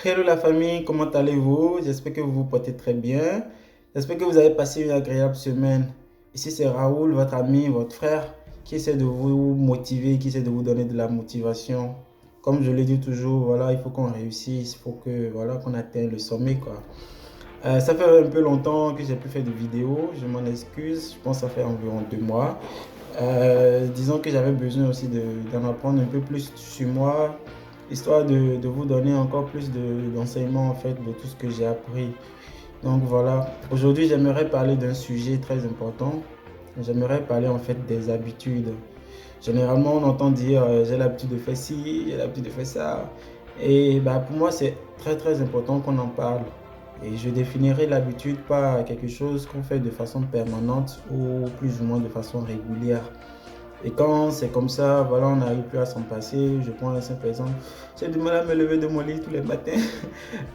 Hello la famille, comment allez-vous? J'espère que vous vous portez très bien. J'espère que vous avez passé une agréable semaine. Ici c'est Raoul, votre ami, votre frère, qui essaie de vous motiver, qui essaie de vous donner de la motivation. Comme je le dis toujours, voilà, il faut qu'on réussisse, il faut que voilà, qu'on atteigne le sommet, quoi. Ça fait un peu longtemps que j'ai plus fait de vidéos, je m'en excuse, je pense que ça fait environ 2 mois. Disons que j'avais besoin aussi d'en apprendre un peu plus sur moi, histoire de vous donner encore plus d'enseignements en fait de tout ce que j'ai appris. Donc voilà, aujourd'hui j'aimerais parler d'un sujet très important. J'aimerais parler en fait des habitudes. Généralement on entend dire j'ai l'habitude de faire ci, j'ai l'habitude de faire ça. Et bah, pour moi c'est très très important qu'on en parle. Et je définirai l'habitude par quelque chose qu'on fait de façon permanente ou plus ou moins de façon régulière. Et quand c'est comme ça, voilà, on n'arrive plus à s'en passer. Je prends un simple exemple. J'ai du mal à me lever de mon lit tous les matins.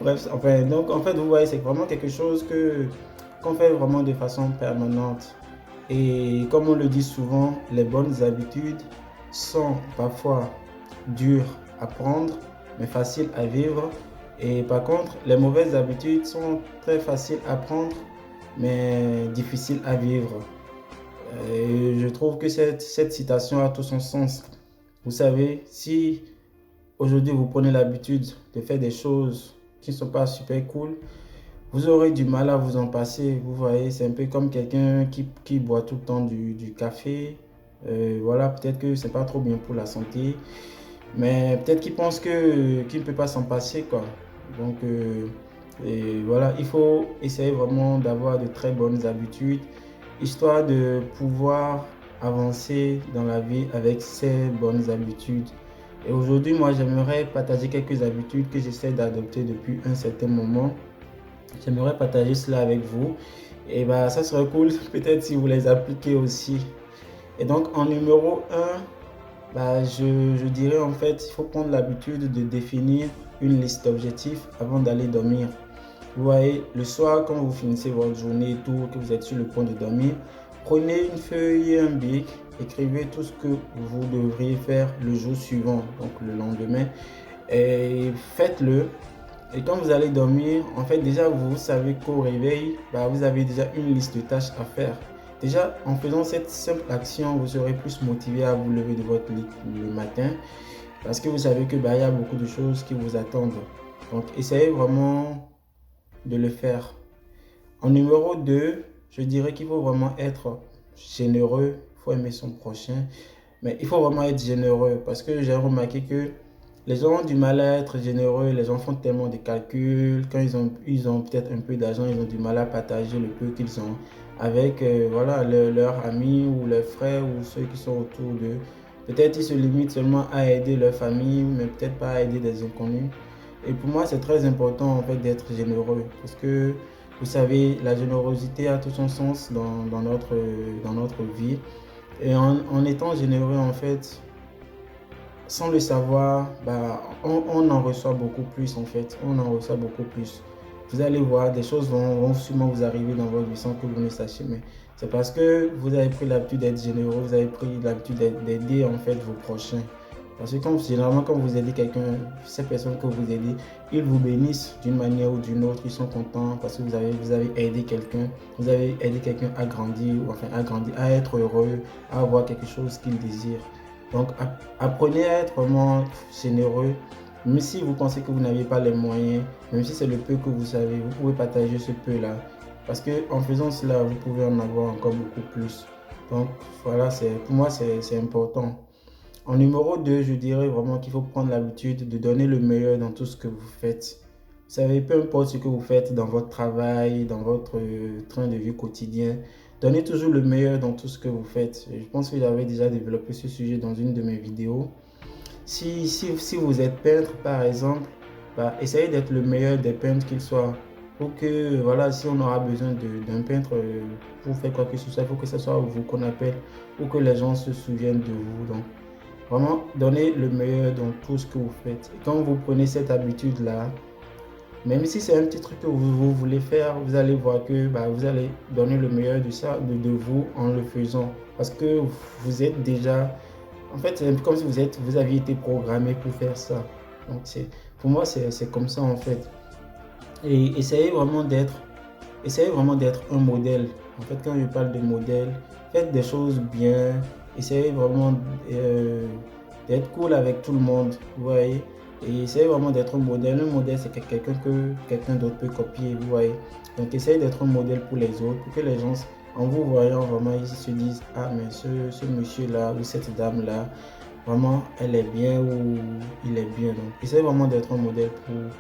Bref, enfin, donc en fait, vous voyez, c'est vraiment quelque chose qu'on fait vraiment de façon permanente. Et comme on le dit souvent, les bonnes habitudes sont parfois dures à prendre, mais faciles à vivre. Et par contre, les mauvaises habitudes sont très faciles à prendre, mais difficiles à vivre. Et je trouve que cette citation a tout son sens. Vous savez, si aujourd'hui vous prenez l'habitude de faire des choses qui ne sont pas super cool, vous aurez du mal à vous en passer. Vous voyez, c'est un peu comme quelqu'un qui boit tout le temps du café. Voilà, peut-être que c'est pas trop bien pour la santé, mais peut-être qu'il pense qu'il ne peut pas s'en passer, quoi. Donc, et voilà, il faut essayer vraiment d'avoir de très bonnes habitudes, histoire de pouvoir avancer dans la vie avec ces bonnes habitudes. Et aujourd'hui, moi, j'aimerais partager quelques habitudes que j'essaie d'adopter depuis un certain moment. J'aimerais partager cela avec vous. Et bah, ça serait cool, peut-être si vous les appliquez aussi. Et donc, en numéro un, bah, je dirais en fait, il faut prendre l'habitude de définir une liste d'objectifs avant d'aller dormir. Vous voyez, le soir, quand vous finissez votre journée et tout, que vous êtes sur le point de dormir, prenez une feuille et un bic, écrivez tout ce que vous devriez faire le jour suivant, donc le lendemain, et faites-le. Et quand vous allez dormir, en fait, déjà, vous savez qu'au réveil, bah, vous avez déjà une liste de tâches à faire. Déjà, en faisant cette simple action, vous serez plus motivé à vous lever de votre lit le matin parce que vous savez que bah, il y a beaucoup de choses qui vous attendent. Donc, essayez vraiment de le faire. En numéro 2, je dirais qu'il faut vraiment être généreux, il faut aimer son prochain, mais il faut vraiment être généreux parce que j'ai remarqué que les gens ont du mal à être généreux, les gens font tellement de calculs, quand ils ont peut-être un peu d'argent, ils ont du mal à partager le peu qu'ils ont avec voilà, leurs amis ou leurs frères ou ceux qui sont autour d'eux. Peut-être ils se limitent seulement à aider leur famille, mais peut-être pas à aider des inconnus. Et pour moi, c'est très important en fait d'être généreux parce que vous savez, la générosité a tout son sens dans notre vie. Et en étant généreux, en fait, sans le savoir, bah, on en reçoit beaucoup plus en fait. On en reçoit beaucoup plus. Vous allez voir, des choses vont sûrement vous arriver dans votre vie sans que vous ne sachiez. Mais c'est parce que vous avez pris l'habitude d'être généreux, vous avez pris l'habitude d'aider en fait vos prochains. Parce que généralement, quand vous aidez quelqu'un, ces personnes que vous aidez, ils vous bénissent d'une manière ou d'une autre. Ils sont contents parce que vous avez aidé quelqu'un. Vous avez aidé quelqu'un à grandir, ou enfin à grandir, à être heureux, à avoir quelque chose qu'il désire. Donc, apprenez à être vraiment généreux. Même si vous pensez que vous n'avez pas les moyens, même si c'est le peu que vous savez, vous pouvez partager ce peu-là. Parce que en faisant cela, vous pouvez en avoir encore beaucoup plus. Donc, voilà, pour moi, c'est important. En numéro 2, je dirais vraiment qu'il faut prendre l'habitude de donner le meilleur dans tout ce que vous faites. Vous savez, peu importe ce que vous faites dans votre travail, dans votre train de vie quotidien, donnez toujours le meilleur dans tout ce que vous faites. Je pense que j'avais déjà développé ce sujet dans une de mes vidéos. Si vous êtes peintre, par exemple, bah, essayez d'être le meilleur des peintres qu'il soit. Pour que, voilà, si on aura besoin d'un peintre pour faire quoi que ce soit, il faut que ce soit vous qu'on appelle, pour que les gens se souviennent de vous. Donc, vraiment, donnez le meilleur dans tout ce que vous faites. Et quand vous prenez cette habitude-là, même si c'est un petit truc que vous voulez faire, vous allez voir que bah, vous allez donner le meilleur de ça, de vous en le faisant. Parce que vous êtes déjà... En fait, c'est comme si vous aviez été programmé pour faire ça. Donc, Pour moi, c'est comme ça en fait. Et essayez vraiment d'être un modèle. En fait, quand je parle de modèle, faites des choses bien. Essayez vraiment euh, d'être cool avec tout le monde. Vous voyez? Et essayez vraiment d'être un modèle. Un modèle, c'est quelqu'un que quelqu'un d'autre peut copier. Vous voyez? Donc, essayez d'être un modèle pour les autres, pour que les gens, en vous voyant vraiment, ils se disent, ah, mais ce monsieur-là ou cette dame-là, vraiment, elle est bien ou il est bien. Donc, essayez vraiment d'être un modèle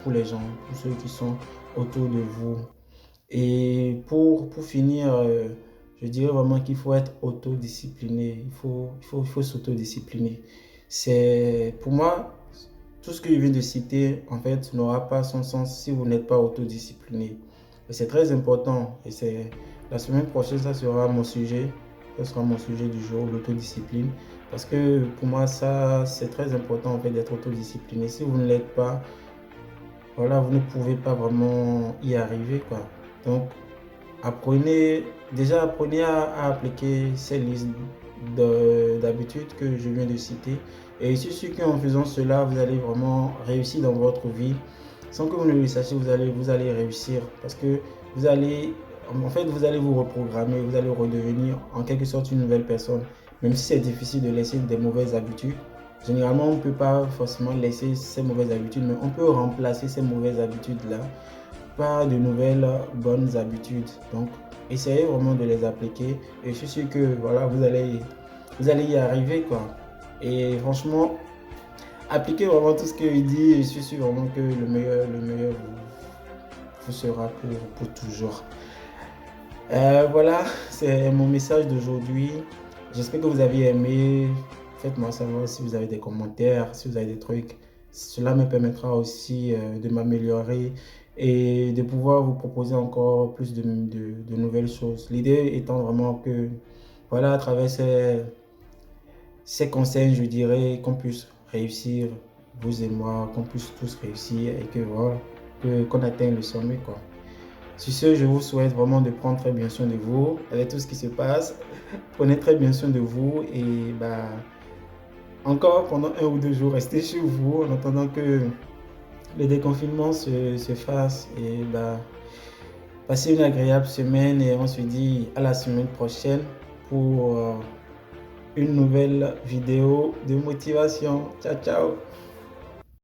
pour les gens, pour ceux qui sont autour de vous. Et pour finir, je dirais vraiment qu'il faut être autodiscipliné. Il faut s'autodiscipliner. C'est, pour moi, tout ce que je viens de citer, en fait, n'aura pas son sens si vous n'êtes pas autodiscipliné. Et c'est très important. Et c'est la semaine prochaine, ça sera mon sujet. Ça sera mon sujet du jour, l'autodiscipline. Parce que pour moi, ça, c'est très important en fait d'être autodiscipliné. Si vous ne l'êtes pas, voilà, vous ne pouvez pas vraiment y arriver, quoi. Donc, apprenez à appliquer ces listes d'habitudes que je viens de citer. Et je suis sûr qu'en faisant cela, vous allez vraiment réussir dans votre vie. Sans que vous ne le sachiez, vous allez réussir. Parce que vous allez, en fait, vous allez vous reprogrammer, vous allez redevenir en quelque sorte une nouvelle personne. Même si c'est difficile de laisser des mauvaises habitudes, généralement, on ne peut pas forcément laisser ces mauvaises habitudes, mais on peut remplacer ces mauvaises habitudes-là par de nouvelles bonnes habitudes. Donc, essayez vraiment de les appliquer et je suis sûr que voilà, vous allez y arriver quoi. Et franchement, appliquez vraiment tout ce qu'il dit et je suis sûr vraiment que le meilleur vous sera pour toujours. Voilà, c'est mon message d'aujourd'hui. J'espère que vous avez aimé. Faites-moi savoir si vous avez des commentaires, si vous avez des trucs. Cela me permettra aussi de m'améliorer et de pouvoir vous proposer encore plus de nouvelles choses. L'idée étant vraiment que, voilà, à travers ces conseils, je dirais qu'on puisse réussir, vous et moi, qu'on puisse tous réussir et que voilà, qu'on atteigne le sommet, quoi. Sur ce, je vous souhaite vraiment de prendre très bien soin de vous avec tout ce qui se passe. Prenez très bien soin de vous et bah, encore pendant 1 ou 2 jours, restez chez vous en attendant que le déconfinement se fasse. Et bah, passez une agréable semaine et on se dit à la semaine prochaine pour une nouvelle vidéo de motivation. Ciao, ciao!